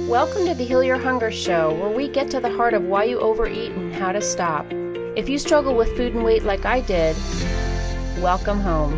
Welcome to the Heal Your Hunger Show, where we get to the heart of why you overeat and how to stop. If you struggle with food and weight like I did, welcome home.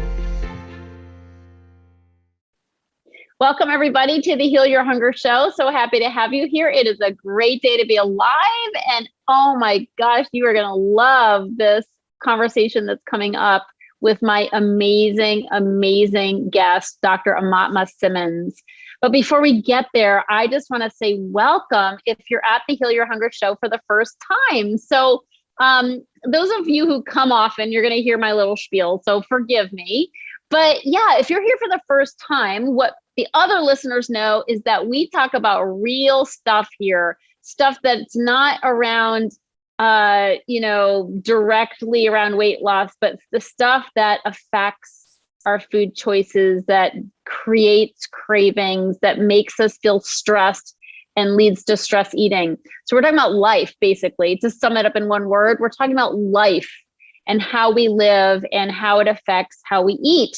Welcome, everybody, to the Heal Your Hunger Show. So happy to have you here. It is a great day to be alive. And oh my gosh, you are going to love this conversation that's coming up with my amazing, amazing guest, Dr. Aumatma Simmons. But before we get there, I just want to say welcome if you're at the Heal Your Hunger Show for the first time. So those of you who come often, you're going to hear my little spiel, so forgive me. But yeah, if you're here for the first time, what the other listeners know is that we talk about real stuff here, stuff that's not around, directly around weight loss, but the stuff that affects our food choices, that creates cravings, that makes us feel stressed and leads to stress eating. So we're talking about life, basically. To sum it up in one word, we're talking about life and how we live and how it affects how we eat.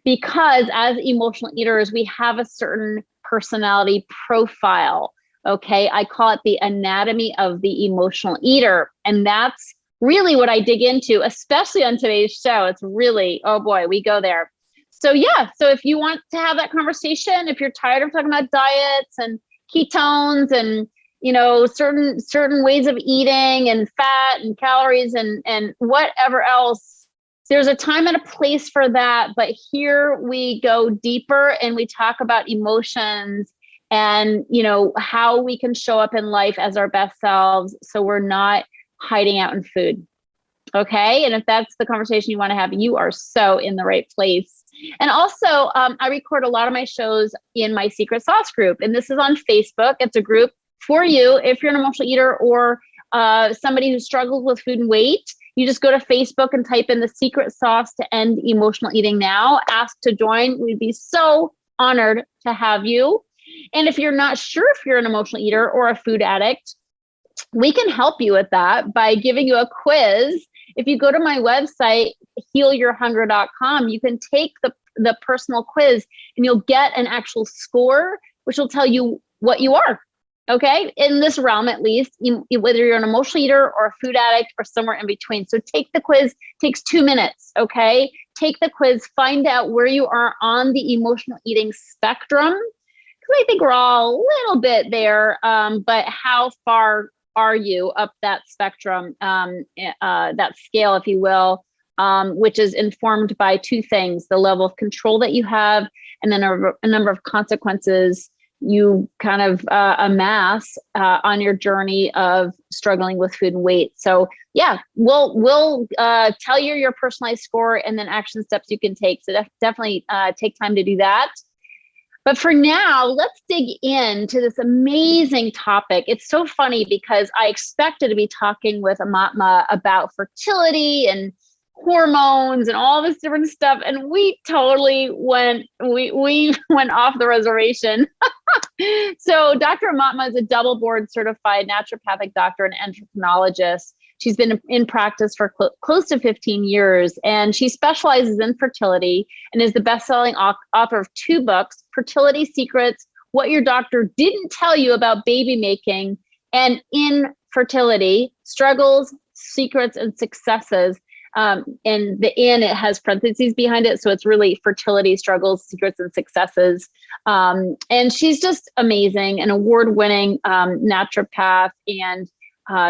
Because as emotional eaters, we have a certain personality profile. Okay. I call it the anatomy of the emotional eater. And that's really what I dig into, especially on today's show. It's really, oh boy, we go there. So yeah. So if you want to have that conversation, if you're tired of talking about diets and ketones and certain ways of eating and fat and calories and whatever else, there's a time and a place for that. But here we go deeper and we talk about emotions and, how we can show up in life as our best selves. So we're not hiding out in food. Okay. And if that's the conversation you want to have, you are so in the right place. And also, I record a lot of my shows in my secret sauce group. And this is on Facebook. It's a group for you if you're an emotional eater or somebody who struggles with food and weight. You just go to Facebook and type in the secret sauce to end emotional eating now. Ask to join. We'd be so honored to have you. And if you're not sure if you're an emotional eater or a food addict, we can help you with that by giving you a quiz. If you go to my website, healyourhunger.com, you can take the personal quiz and you'll get an actual score, which will tell you what you are. Okay. In this realm, at least, whether you're an emotional eater or a food addict or somewhere in between. So take the quiz, it takes 2 minutes. Okay. Take the quiz, find out where you are on the emotional eating spectrum. Because I think we're all a little bit there. But how far are you up that spectrum, that scale, if you will, which is informed by two things: the level of control that you have, and then a number of consequences you kind of amass on your journey of struggling with food and weight. So yeah, we'll tell you your personalized score and then action steps you can take. So definitely take time to do that. But for now, let's dig into this amazing topic. It's so funny because I expected to be talking with Aumatma about fertility and hormones and all this different stuff. And we totally went off the reservation. So Dr. Aumatma is a double board certified naturopathic doctor and endocrinologist. She's been in practice for close to 15 years, and she specializes in fertility and is the best-selling author of 2 books, Fertility Secrets, What Your Doctor Didn't Tell You About Baby Making, and Infertility, Struggles, Secrets, and Successes. And the "in" it has parentheses behind it. So it's really fertility, struggles, secrets, and successes. And she's just amazing, an award-winning naturopath. And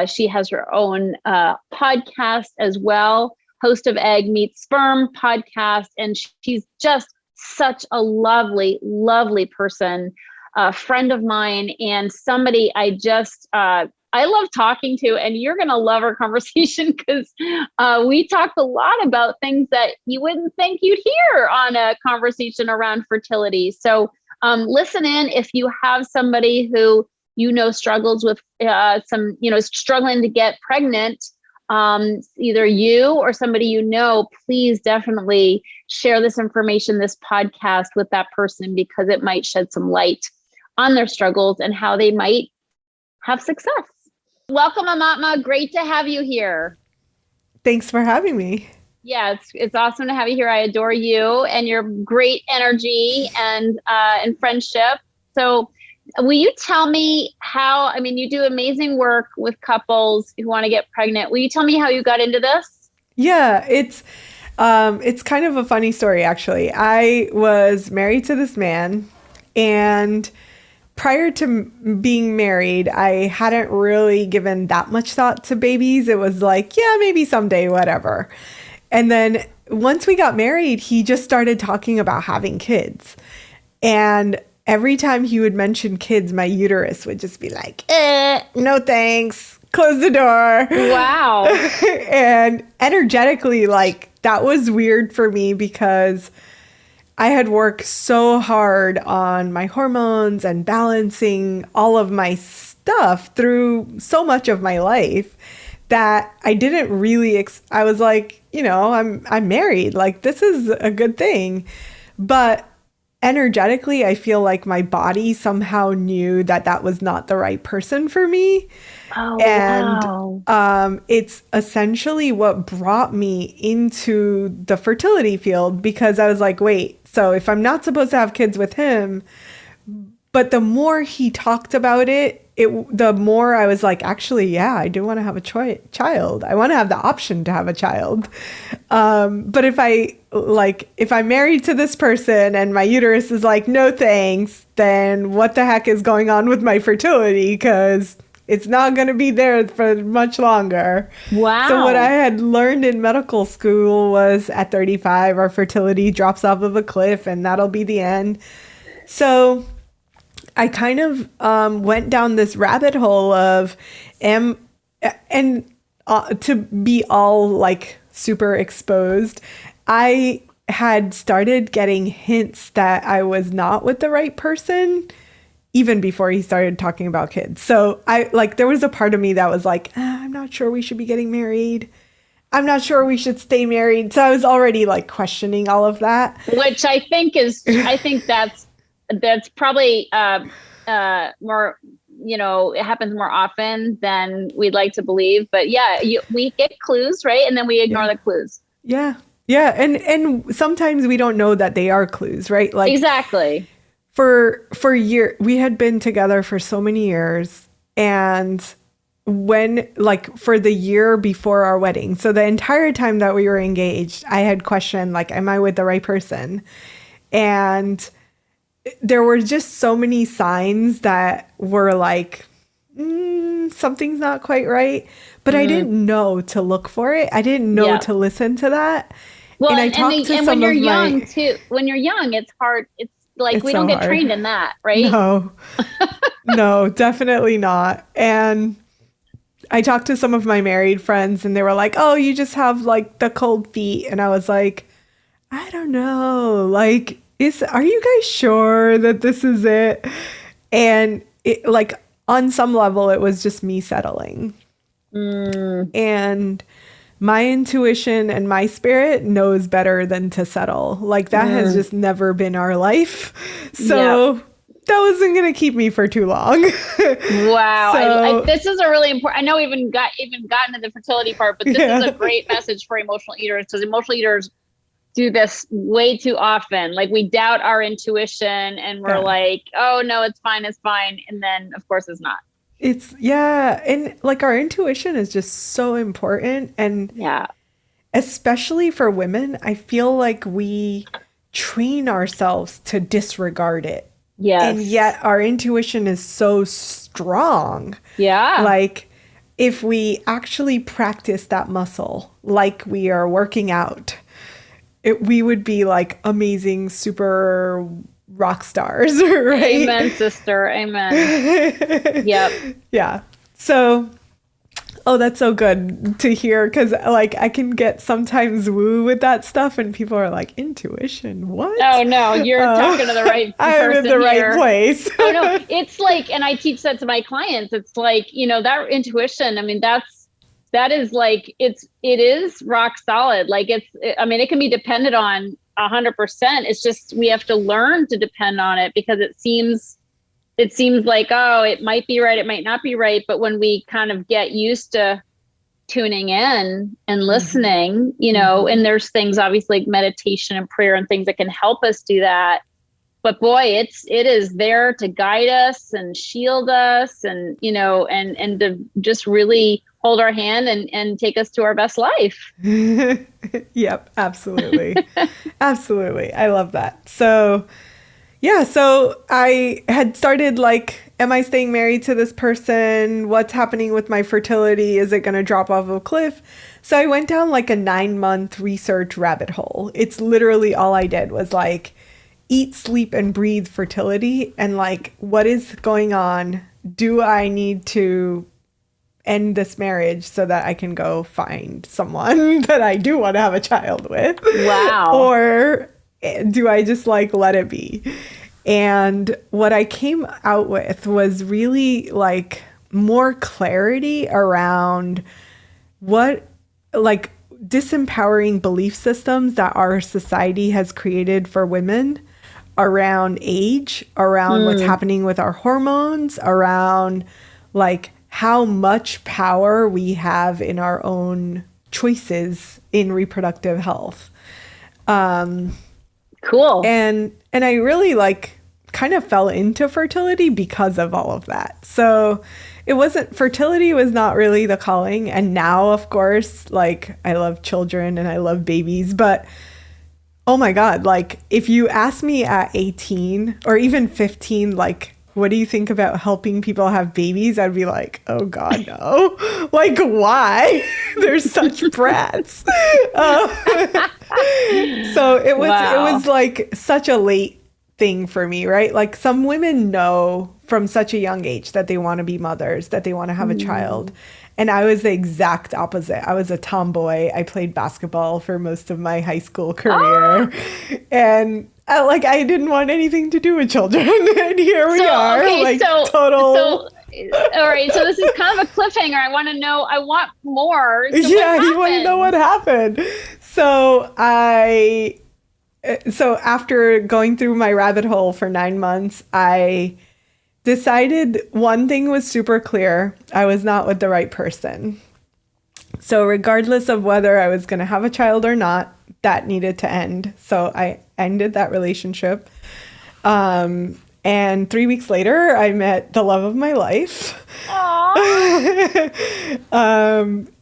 she has her own podcast as well, host of Egg Meets Sperm podcast. And she's just such a lovely, lovely person, a friend of mine, and somebody I love talking to, and you're going to love our conversation because we talked a lot about things that you wouldn't think you'd hear on a conversation around fertility. So listen in if you have somebody who struggles with struggling to get pregnant, either you or somebody please definitely share this information, this podcast with that person, because it might shed some light on their struggles and how they might have success. Welcome, Aumatma. Great to have you here. Thanks for having me. Yeah, it's awesome to have you here. I adore you and your great energy and friendship. So will you tell me how, I mean, you do amazing work with couples who want to get pregnant. Will you tell me how you got into this? Yeah, it's kind of a funny story, actually. I was married to this man, and prior to being married, I hadn't really given that much thought to babies. It was like, yeah, maybe someday, whatever. And then once we got married, he just started talking about having kids. And every time he would mention kids, my uterus would just be like, no thanks. Close the door. Wow. And energetically, like, that was weird for me because I had worked so hard on my hormones and balancing all of my stuff through so much of my life that I didn't really, I was like, I'm married. Like, this is a good thing. But energetically, I feel like my body somehow knew that that was not the right person for me. Oh, And wow. it's essentially what brought me into the fertility field, because I was like, wait, so if I'm not supposed to have kids with him, but the more he talked about the more I was like, actually, yeah, I do want to have a child. I want to have the option to have a child. But if I'm married to this person and my uterus is like, no thanks, then what the heck is going on with my fertility? Because it's not going to be there for much longer. Wow. So what I had learned in medical school was at 35, our fertility drops off of a cliff and that'll be the end. So I kind of went down this rabbit hole of to be all like super exposed. I had started getting hints that I was not with the right person even before he started talking about kids. So there was a part of me that was like, I'm not sure we should be getting married. I'm not sure we should stay married. So I was already like questioning all of that. Which I think that's probably more, it happens more often than we'd like to believe. But yeah, we get clues, right? And then we ignore the clues. Yeah. Yeah. And sometimes we don't know that they are clues, right? Like, exactly. For years, we had been together for so many years. And when, like, for the year before our wedding, so the entire time that we were engaged, I had questioned, like, am I with the right person? And there were just so many signs that were like, something's not quite right. But I didn't know to look for it. I didn't know to listen to that. Well, and I talked to and some when you're of young too, when you're young, it's hard. It's like, It's we so don't get hard. trained in that, right? No, no, definitely not. And I talked to some of my married friends and they were like, oh, you just have like the cold feet. And I was like, I don't know. Like, are you guys sure that this is it? And it, like, on some level, it was just me settling. And my intuition and my spirit knows better than to settle. Like, that has just never been our life. So that wasn't going to keep me for too long. Wow. So, this is a really important, I know we even gotten to the fertility part, but this is a great message for emotional eaters, because emotional eaters do this way too often. Like, we doubt our intuition and we're like, oh no, it's fine. And then of course it's not. And like, our intuition is just so important. And especially for women, I feel like we train ourselves to disregard it. Yes. And yet our intuition is so strong. Yeah. Like, if we actually practice that muscle, like we are working out, we would be like amazing, super rock stars, right? Amen, sister. Amen. Yep. Yeah. So, that's so good to hear, because like I can get sometimes woo with that stuff and people are like, intuition, what? Oh no, you're talking to the right person. I'm in the right place. Oh no, it's like, and I teach that to my clients. It's like, that intuition, I mean, that is like, it is rock solid. Like, it can be depended on 100%. It's just, we have to learn to depend on it, because it seems like, oh, it might be right, it might not be right. But when we kind of get used to tuning in and listening, and there's things obviously like meditation and prayer and things that can help us do that. but boy, it is there to guide us and shield us, and and to just really hold our hand and take us to our best life. Yep, absolutely. Absolutely. I love that. So, yeah, so I had started like, am I staying married to this person? What's happening with my fertility? Is it going to drop off a cliff? So I went down like a 9-month research rabbit hole. It's literally all I did was like eat, sleep, and breathe fertility, and like, what is going on? Do I need to end this marriage so that I can go find someone that I do want to have a child with? Wow. Or do I just like let it be? And what I came out with was really like more clarity around what like disempowering belief systems that our society has created for women around age, around what's happening with our hormones, around like how much power we have in our own choices in reproductive health. Cool. And I really like kind of fell into fertility because of all of that. So fertility was not really the calling. And now, of course, like I love children and I love babies, but oh my God, like if you ask me at 18 or even 15, like, what do you think about helping people have babies? I'd be like, oh God, no. Like, why? They're such brats. So it was like such a late thing for me, right? Like some women know from such a young age that they want to be mothers, that they want to have a child. And I was the exact opposite. I was a tomboy. I played basketball for most of my high school career. And I didn't want anything to do with children. And here we are. Okay, total. So, all right. So this is kind of a cliffhanger. I want to know, I want more. So yeah, you want to know what happened. So after going through my rabbit hole for 9 months, I decided one thing was super clear. I was not with the right person. So regardless of whether I was going to have a child or not, that needed to end. So I ended that relationship. And 3 weeks later, I met the love of my life.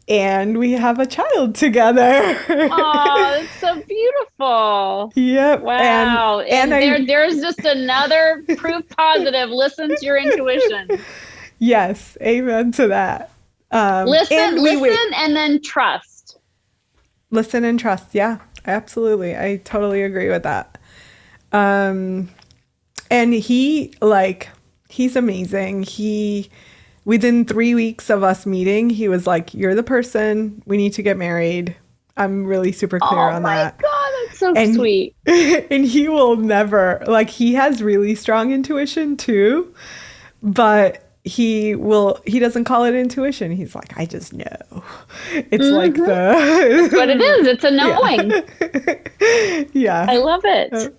And we have a child together. Oh, it's so beautiful. Yep. Wow. And there's just another proof positive. Listen to your intuition. Yes. Amen to that. Listen, and then trust. Listen and trust. Yeah, absolutely. I totally agree with that. And he's amazing. Within 3 weeks of us meeting, he was like, you're the person. We need to get married. I'm really super clear on that. Oh my God, that's so sweet. And he will never, he has really strong intuition too, but he doesn't call it intuition. He's like, I just know. It's like That's what it is. It's a knowing. Yeah. I love it.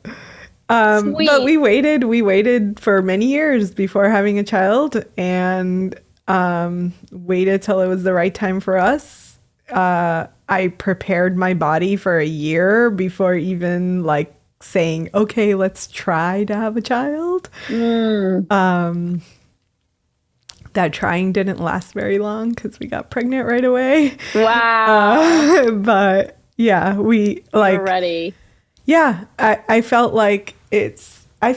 But we waited for many years before having a child, and waited till it was the right time for us. I prepared my body for a year before even saying, okay, let's try to have a child. That trying didn't last very long because we got pregnant right away. Wow. But yeah, we We're ready. Yeah, I felt like I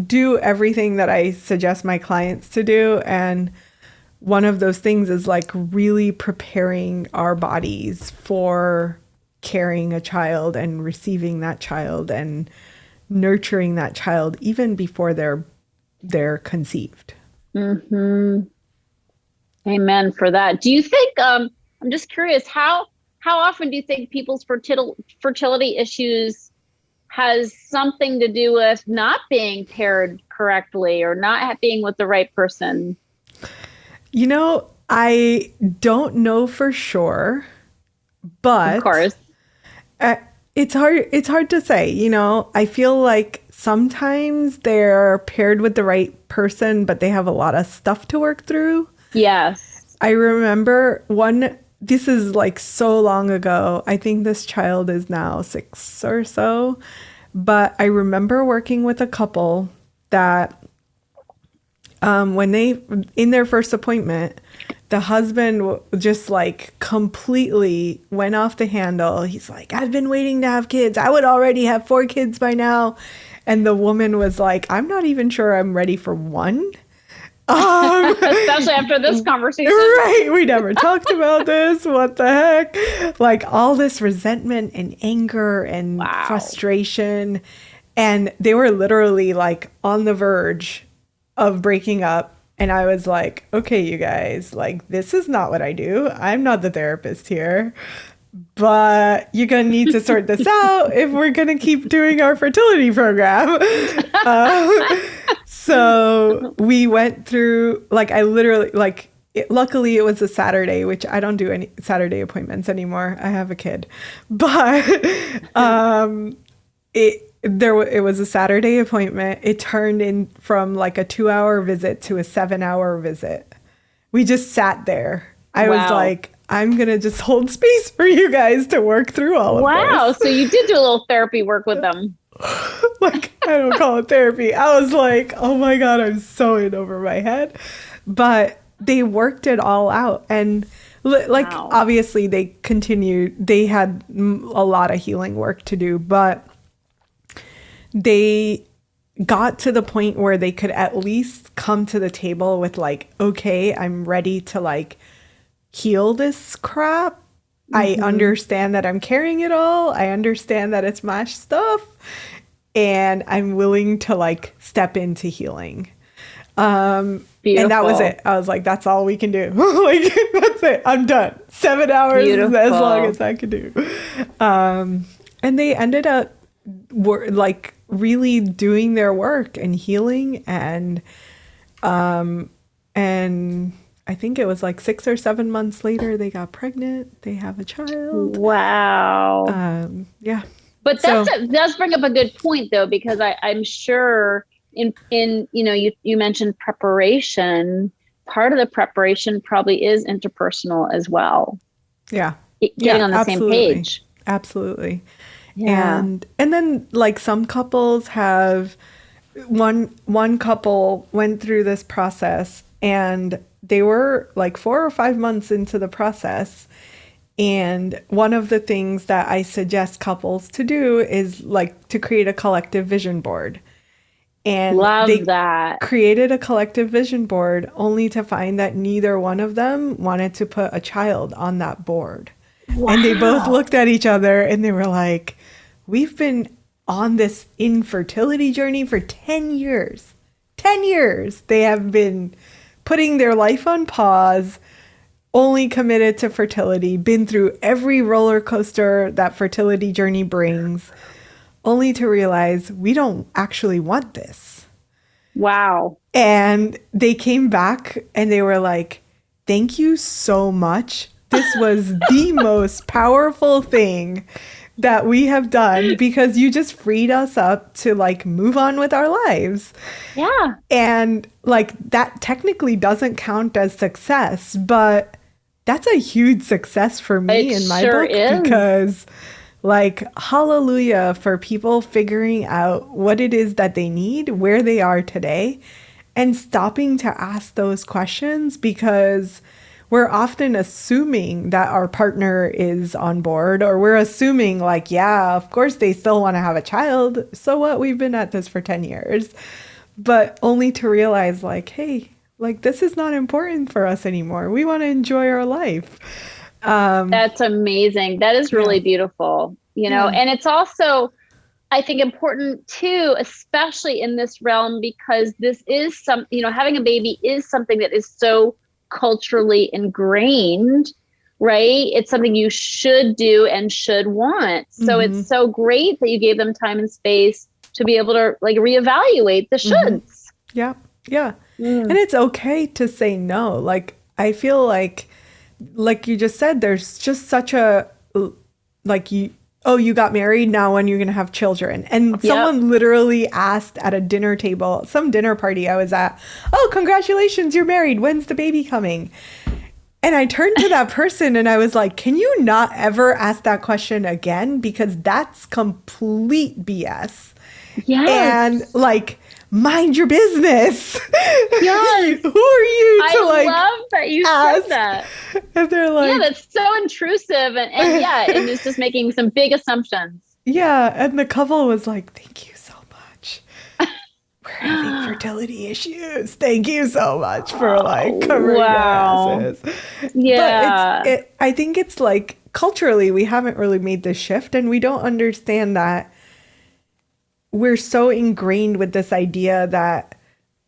do everything that I suggest my clients to do. And one of those things is really preparing our bodies for carrying a child and receiving that child and nurturing that child even before they're conceived. Amen for that. Do you think, I'm just curious, how often do you think people's fertility issues has something to do with not being paired correctly or not being with the right person? I don't know for sure, but of course, it's hard to say. I feel like sometimes they're paired with the right person, but they have a lot of stuff to work through. Yes. I remember this is so long ago. I think this child is now 6 or so, But I remember working with a couple that when they, in their first appointment, the husband just like completely went off the handle. He's like, I've been waiting to have kids. I would already have 4 kids by now. And the woman was like, I'm not even sure I'm ready for one. Especially after this conversation. Right. We never talked about this. What the heck? Like all this resentment and anger and frustration. And they were literally like on the verge of breaking up. And I was like, okay, you guys, like, this is not what I do. I'm not the therapist here. But you're going to need to sort this out if we're going to keep doing our fertility program. So we went through, like, I literally, like, luckily it was a Saturday, which I don't do any Saturday appointments anymore. I have a kid. But it was a Saturday appointment. It turned in from like a 2-hour visit to a 7-hour visit. We just sat there. I was like, I'm going to just hold space for you guys to work through all of this. Wow. So you did do a little therapy work with them. Like, I don't call it therapy. I was like, oh my God, I'm so in over my head. But they worked it all out. And like, obviously they continued. They had a lot of healing work to do, but they got to the point where they could at least come to the table with like, okay, I'm ready to like heal this crap. Mm-hmm. I understand that I'm carrying it all. I understand that it's my stuff. And I'm willing to like step into healing. And that was it. I was like, that's all we can do. Like, that's it. I'm done. 7 hours is as long as I could do. And they ended up like really doing their work and healing. And I think it was like 6 or 7 months later, they got pregnant. They have a child. Wow. Yeah. But that does bring up a good point, though, because I'm sure in you mentioned preparation. Part of the preparation probably is interpersonal as well. Yeah. Getting on the same page. Absolutely. Yeah. And then like some couples have one couple went through this process and they were like 4 or 5 months into the process. And one of the things that I suggest couples to do is like to create a collective vision board. And they created a collective vision board only to find that neither one of them wanted to put a child on that board. Wow. And they both looked at each other and they were like, we've been on this infertility journey for 10 years. 10 years. They have been putting their life on pause, only committed to fertility, been through every roller coaster that fertility journey brings, only to realize we don't actually want this. Wow. And they came back and they were like, thank you so much. This was the most powerful thing that we have done because you just freed us up to like move on with our lives. Yeah. And like that technically doesn't count as success, but that's a huge success for me in my book because like, hallelujah for people figuring out what it is that they need, where they are today, and stopping to ask those questions because we're often assuming that our partner is on board, or we're assuming like, yeah, of course they still want to have a child. So what? We've been at this for 10 years, but only to realize like, hey, like this is not important for us anymore. We want to enjoy our life. That's amazing. That is really beautiful, and it's also, I think, important too, especially in this realm, because this is having a baby is something that is so culturally ingrained, right? It's something you should do and should want. So it's so great that you gave them time and space to be able to like reevaluate the shoulds. Yeah. Yeah. And it's okay to say no. Like, I feel like you just said, there's just such a, like you got married, now when you're going to have children. And someone literally asked at a dinner table, some dinner party I was at, oh, congratulations, you're married. When's the baby coming? And I turned to that person and I was like, can you not ever ask that question again? Because that's complete BS. Yes. And like, mind your business. Yes. Who are you to I like love that you ask? said that. And they're like, yeah, that's so intrusive. And yeah, and it's just making some big assumptions. yeah. And the couple was like, thank you so much. We're having fertility issues. Thank you so much for like covering our asses. Yeah. But I think it's like culturally, we haven't really made this shift and we don't understand that we're so ingrained with this idea that,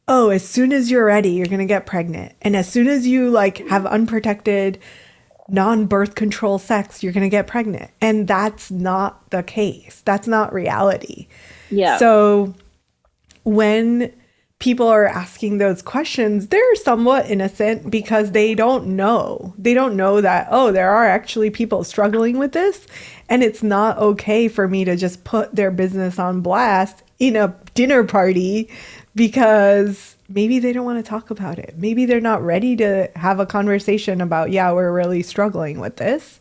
oh, as soon as you're ready, you're going to get pregnant. And as soon as you like have unprotected non-birth control sex, you're going to get pregnant. And that's not the case. That's not reality. Yeah. So when people are asking those questions, they're somewhat innocent because they don't know. They don't know that, oh, there are actually people struggling with this. And it's not okay for me to just put their business on blast in a dinner party because maybe they don't want to talk about it. Maybe they're not ready to have a conversation about, yeah, we're really struggling with this.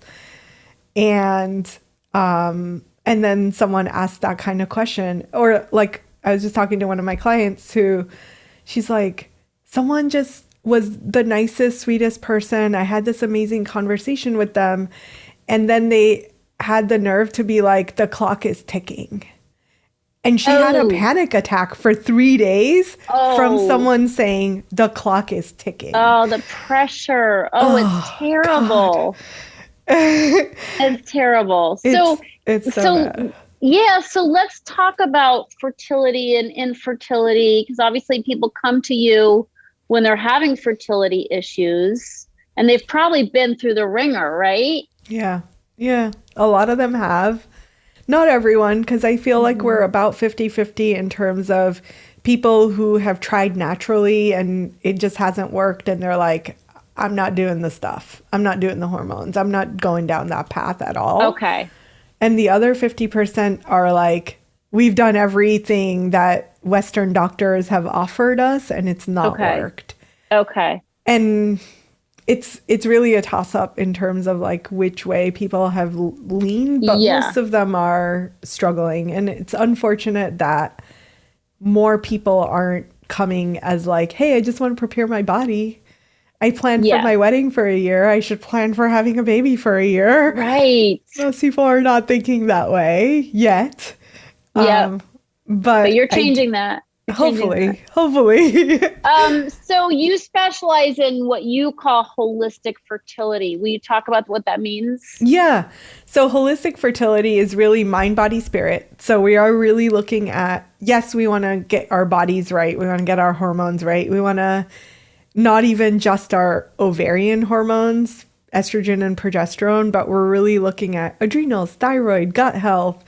And then someone asked that kind of question, or like, I was just talking to one of my clients who she's like, someone just was the nicest, sweetest person. I had this amazing conversation with them. And then they had the nerve to be like, the clock is ticking. And she had a panic attack for 3 days from someone saying the clock is ticking. Oh, the pressure. It's terrible. It's terrible. It's so bad. Yeah, so let's talk about fertility and infertility, because obviously people come to you when they're having fertility issues and they've probably been through the ringer, right? Yeah. Yeah. A lot of them have. Not everyone, because I feel like we're about 50-50 in terms of people who have tried naturally and it just hasn't worked. And they're like, I'm not doing the stuff. I'm not doing the hormones. I'm not going down that path at all. Okay. And the other 50% are like, we've done everything that Western doctors have offered us and it's not worked. Okay. And it's really a toss up in terms of like which way people have leaned, but most of them are struggling. And it's unfortunate that more people aren't coming as like, hey, I just want to prepare my body. I planned for my wedding for a year. I should plan for having a baby for a year. Right. Most people are not thinking that way yet. Yeah. But you're changing that. Hopefully. So you specialize in what you call holistic fertility. Will you talk about what that means? Yeah. So holistic fertility is really mind, body, spirit. So we are really looking at, yes, we want to get our bodies right. We want to get our hormones right. We want to not even just our ovarian hormones, estrogen and progesterone, but we're really looking at adrenals, thyroid, gut health,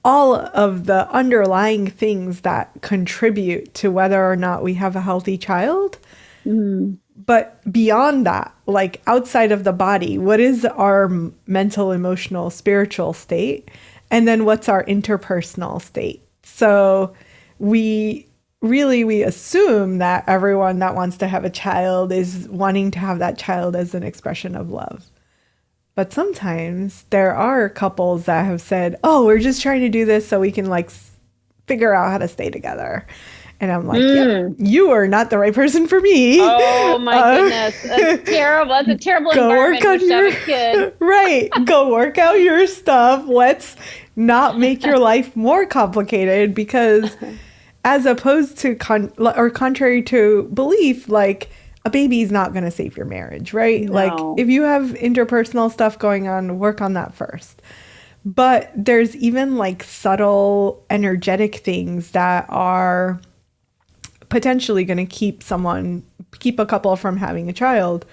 all of the underlying things that contribute to whether or not we have a healthy child. But beyond that, like outside of the body, what is our mental, emotional, spiritual state? And then what's our interpersonal state? So we assume that everyone that wants to have a child is wanting to have that child as an expression of love. But sometimes there are couples that have said, oh, we're just trying to do this so we can like figure out how to stay together. And I'm like, yeah, you are not the right person for me. Oh my goodness. That's terrible. That's a terrible environment to have a kid. Right. Go work out your stuff. Let's not make your life more complicated, because as opposed to contrary to belief, like a baby is not going to save your marriage, right? No. Like if you have interpersonal stuff going on, work on that first. But there's even like subtle energetic things that are potentially going to keep a couple from having a child.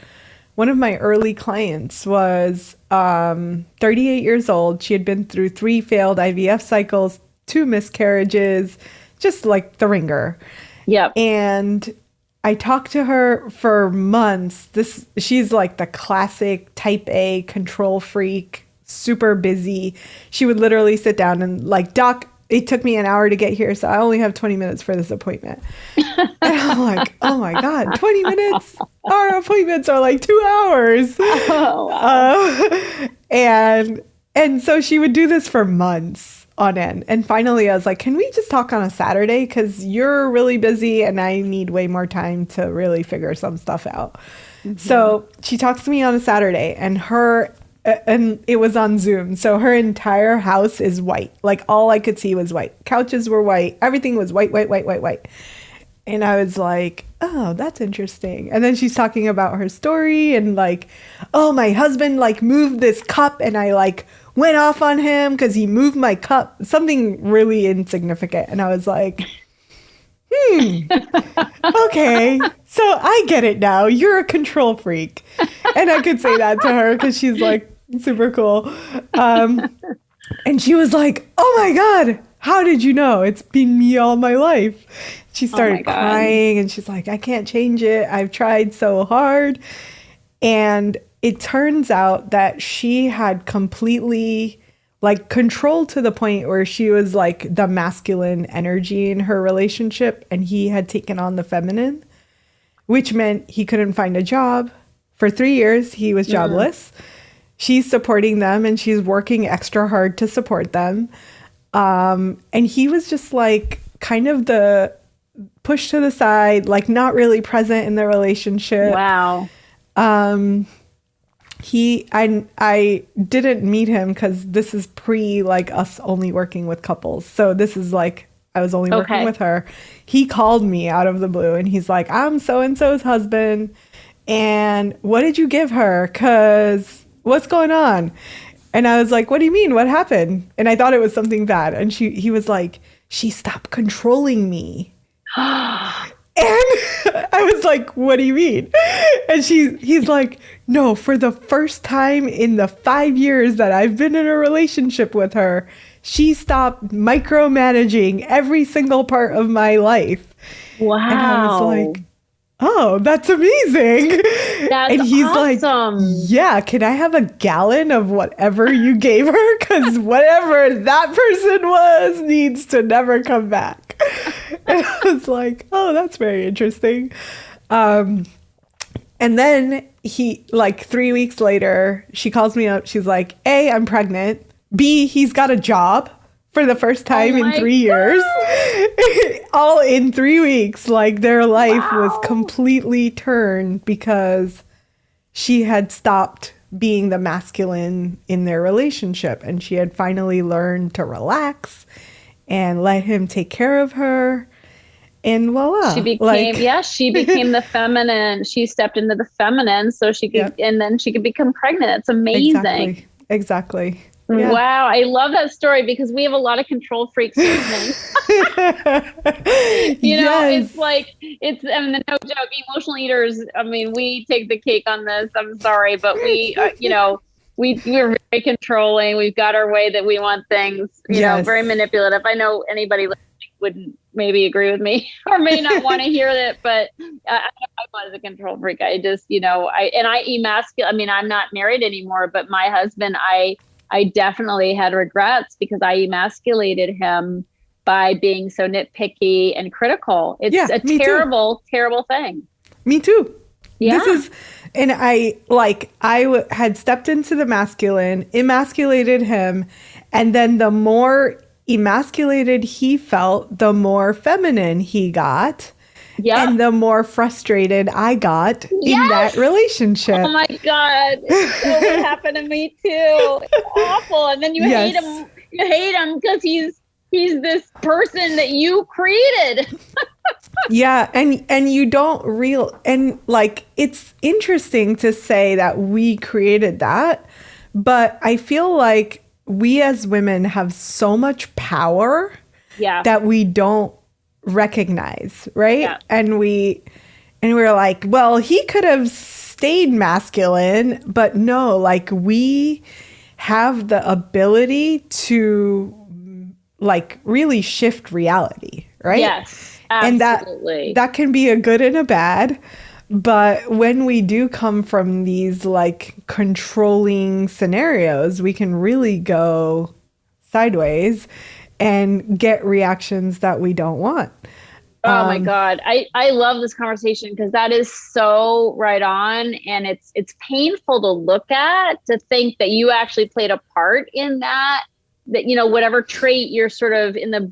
One of my early clients was 38 years old. She had been through 3 failed IVF cycles, 2 miscarriages, just like the ringer. Yep. And I talked to her for months. She's like the classic type A control freak, super busy. She would literally sit down and like, doc, it took me an hour to get here, so I only have 20 minutes for this appointment. And I'm like, oh my God, 20 minutes? Our appointments are like 2 hours. Oh, wow. And so she would do this for months on end. And finally I was like, can we just talk on a Saturday? Because you're really busy and I need way more time to really figure some stuff out. So she talks to me on a Saturday, and it was on Zoom. So her entire house is white. Like all I could see was white. Couches were white. Everything was white, white, white, white, white. And I was like, oh, that's interesting. And then she's talking about her story and like, oh, my husband like moved this cup and I like went off on him because he moved my cup. Something really insignificant. And I was like, okay, so I get it now. You're a control freak. And I could say that to her because she's like super cool. And she was like, oh my God, how did you know? It's been me all my life. She started crying and she's like, I can't change it. I've tried so hard. And it turns out that she had completely like control to the point where she was like the masculine energy in her relationship and he had taken on the feminine, which meant he couldn't find a job. For 3 years, he was jobless. She's supporting them and she's working extra hard to support them. And he was just like kind of the push to the side, like not really present in the relationship. Wow. I didn't meet him because this is pre like us only working with couples. So this is like I was only working with her. He called me out of the blue and he's like, I'm so-and-so's husband. And what did you give her? Cause what's going on? And I was like, what do you mean? What happened? And I thought it was something bad. And he was like, she stopped controlling me. And I was like, what do you mean? And he's like, no, for the first time in the 5 years that I've been in a relationship with her, she stopped micromanaging every single part of my life. Wow. And I was like, oh, that's amazing. That's and he's awesome. like, yeah, can I have a gallon of whatever you gave her? Because whatever that person was needs to never come back. And I was like, oh, that's very interesting. And then he, like 3 weeks later, she calls me up. She's like, A, I'm pregnant. B, he's got a job for the first time in 3 years. All in 3 weeks. Like their life was completely turned because she had stopped being the masculine in their relationship. And she had finally learned to relax and let him take care of her. And voila. She became the feminine. She stepped into the feminine so she could, and then she could become pregnant. It's amazing. Exactly. Yeah. Wow. I love that story because we have a lot of control freaks listening. It's like, I mean, no joke, emotional eaters. I mean, we take the cake on this. I'm sorry, but we, we're very controlling. We've got our way that we want things, you know, very manipulative. I know anybody wouldn't maybe agree with me or may not want to hear that, but I was a control freak. I just, I emasculate. I mean, I'm not married anymore, but my husband, I definitely had regrets because I emasculated him by being so nitpicky and critical. It's a terrible, terrible thing. Me too. Yeah. And I had stepped into the masculine, emasculated him. And then the more emasculated he felt, the more feminine he got. Yeah. And the more frustrated I got in that relationship. Oh my God. That would happen to me too. It's awful. And then you hate him. You hate him because he's this person that you created. Yeah. And you don't it's interesting to say that we created that, but I feel like we as women have so much power that we don't recognize, right? Yeah. And we're like, well, he could have stayed masculine, but no, like we have the ability to like really shift reality, right? Yes, absolutely. And that can be a good and a bad. But when we do come from these like controlling scenarios, we can really go sideways and get reactions that we don't want. Oh my God. I love this conversation because that is so right on. And it's painful to look at, to think that you actually played a part in that, whatever trait you're sort of in the,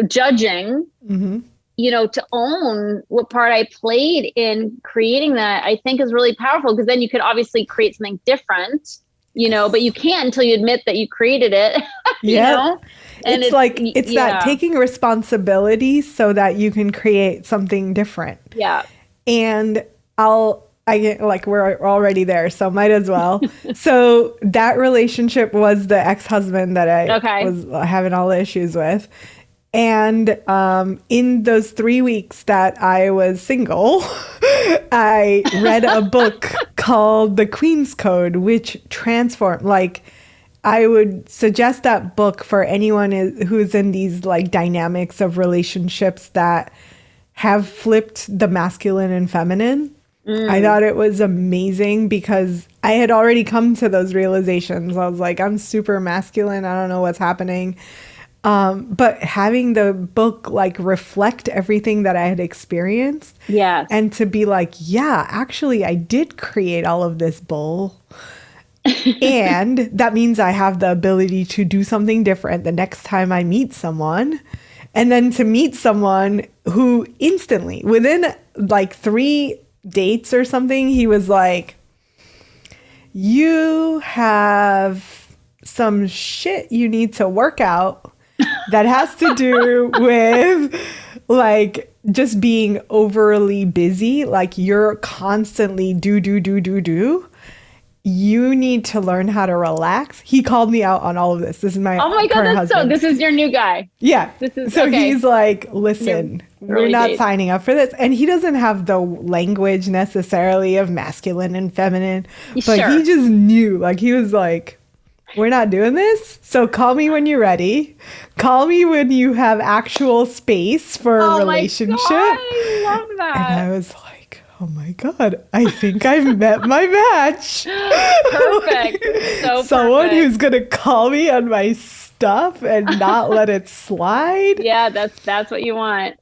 judging, to own what part I played in creating that, I think is really powerful, because then you could obviously create something different, but you can't until you admit that you created it, And it's that taking responsibility so that you can create something different. Yeah. And we're already there, so might as well. So that relationship was the ex-husband that I was having all the issues with. And in those 3 weeks that I was single, I read a book called The Queen's Code, which transformed, I would suggest that book for anyone who's in these dynamics of relationships that have flipped the masculine and feminine. I thought it was amazing because I had already come to those realizations. I was like, I'm super masculine. I don't know what's happening. But having the book reflect everything that I had experienced. Yes. And to be like, yeah, actually I did create all of this bull. And that means I have the ability to do something different the next time I meet someone. And then to meet someone who instantly, within 3 dates or something, he was like, you have some shit you need to work out that has to do with just being overly busy. You're constantly do. You need to learn how to relax. He called me out on all of this. This is my current husband. This is your new guy. Yeah. He's like, listen, we're not signing up for this. And he doesn't have the language necessarily of masculine and feminine, but he just knew, he was like, we're not doing this. So call me when you're ready. Call me when you have actual space for a relationship. My God, I love that. And I was like, oh my God, I think I've met my match. Perfect. Someone who's going to call me on my stuff and not let it slide. Yeah, that's what you want.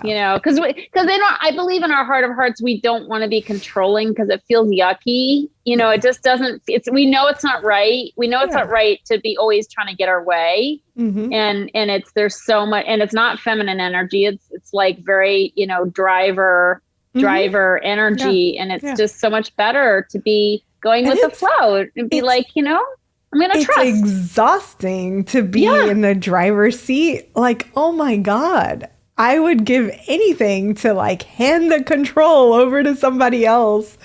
Yeah. Because I believe in our heart of hearts, we don't want to be controlling because it feels yucky. It just doesn't, we know it's not right. We know it's not right to be always trying to get our way. Mm-hmm. And there's so much, and it's not feminine energy. It's very, driver energy. Yeah. And it's just so much better to be going with the flow and be I'm going to trust. It's exhausting to be in the driver's seat. Oh my God, I would give anything to hand the control over to somebody else.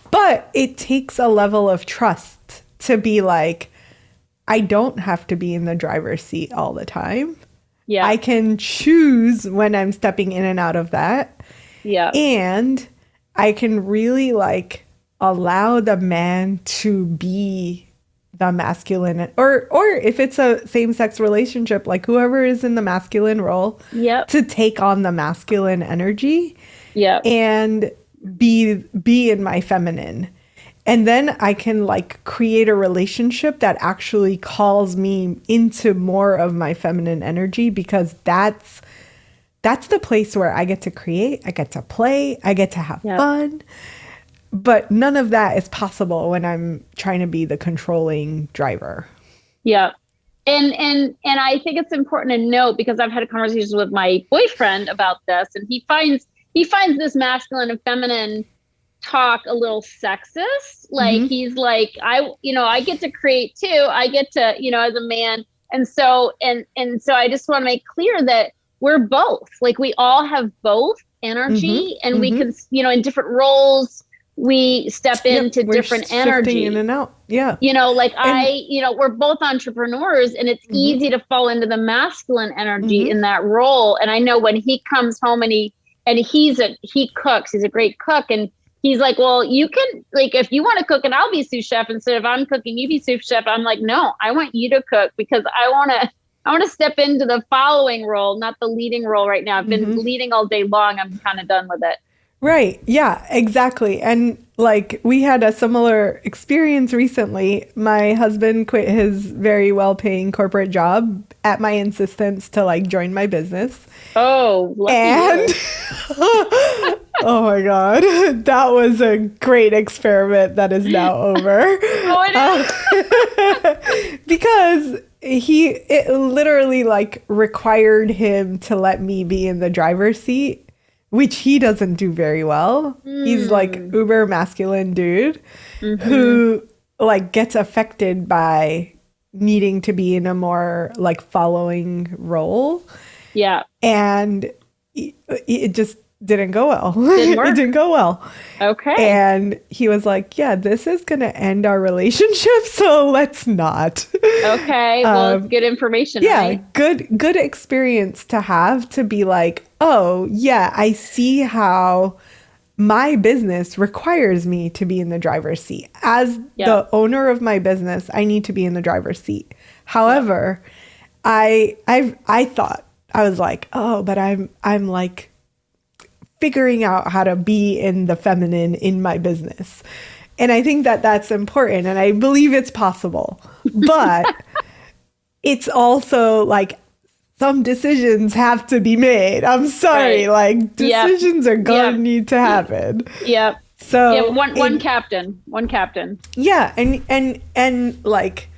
But it takes a level of trust to be I don't have to be in the driver's seat all the time. Yeah. I can choose when I'm stepping in and out of that. Yeah. And I can really allow the man to be the masculine, or if it's a same-sex relationship, whoever is in the masculine role, to take on the masculine energy, and be in my feminine. And then I can create a relationship that actually calls me into more of my feminine energy, because that's the place where I get to create, I get to play, I get to have fun. But none of that is possible when I'm trying to be the controlling driver. Yeah. And I think it's important to note, because I've had conversations with my boyfriend about this, and he finds this masculine and feminine talk a little sexist. He's like, I get to create too. I get to, as a man. And so I just want to make clear that we're both, we all have both energy, and we can, in different roles, we step into different energy in and out. Yeah. We're both entrepreneurs, and it's easy to fall into the masculine energy in that role. And I know when he comes home and he cooks, he's a great cook. And he's like, well, you can, if you want to cook and I'll be sous chef, instead of I'm cooking, you be sous chef. I'm like, no, I want you to cook, because I want to step into the following role, not the leading role right now. I've been leading all day long. I'm kind of done with it. Right. Yeah, exactly. And like we had a similar experience recently. My husband quit his very well-paying corporate job at my insistence to like join my business. Oh, lucky And you. oh my God, that was a great experiment that is now over. Oh, it is. Because it literally like required him to let me be in the driver's seat, which he doesn't do very well. He's like uber masculine dude who like gets affected by needing to be in a more like following role. Yeah. And it just didn't go well. Didn't work? It didn't go well. Okay. And he was like, yeah, this is going to end our relationship, so let's not. Okay. Well, it's good information, Yeah, right? good experience to have, to be like, oh, yeah, I see how my business requires me to be in the driver's seat. As the owner of my business, I need to be in the driver's seat. However, I thought, I was like, oh, but I'm like figuring out how to be in the feminine in my business. And I think that that's important, and I believe it's possible. But it's also like some decisions have to be made. I'm sorry, Right. like decisions are going to Yep. need to happen. Yep. So Yeah, one captain. Yeah, and like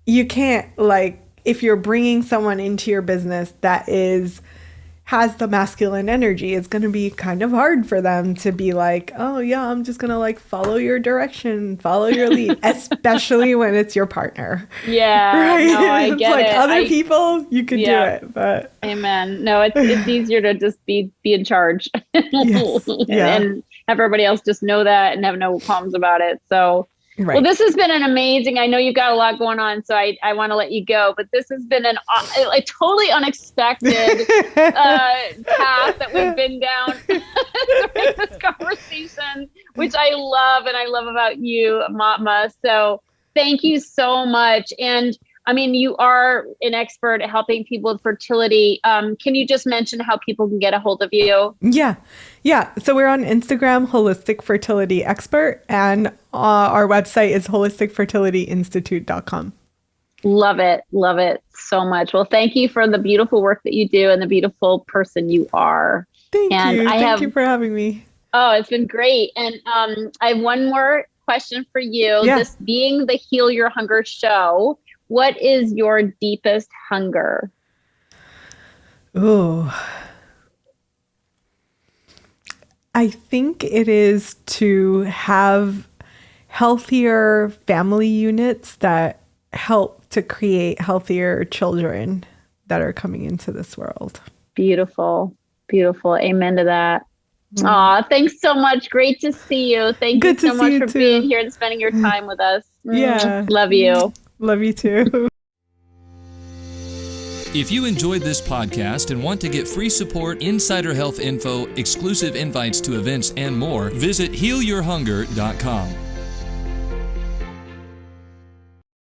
you can't, like, if you're bringing someone into your business that has the masculine energy, it's going to be kind of hard for them to be like, oh yeah, I'm just going to like follow your direction, follow your lead, especially when it's your partner. Yeah. Right? No, I It's get like it. other people, you could do it, but Amen. No, it's easier to just be in charge. Yes. Yeah. And have everybody else just know that and have no qualms about it. So Right. Well, this has been an amazing, I know you've got a lot going on, so I want to let you go, but this has been a totally unexpected path that we've been down during this conversation, which I love, and I love about you, Aumatma. So thank you so much. And I mean, you are an expert at helping people with fertility. Can you just mention how people can get a hold of you? Yeah. So we're on Instagram, Holistic Fertility Expert, and our website is holisticfertilityinstitute.com. Love it so much. Well, thank you for the beautiful work that you do and the beautiful person you are. Thank you for having me. Oh, it's been great. And I have one more question for you. Yeah. This being the Heal Your Hunger show, what is your deepest hunger? Ooh. I think it is to have healthier family units that help to create healthier children that are coming into this world. Beautiful. Amen to that. Aw, thanks so much. Great to see you. Thank you so much for being here and spending your time with us. Yeah. Love you. Love you too. If you enjoyed this podcast and want to get free support, insider health info, exclusive invites to events, and more, visit healyourhunger.com.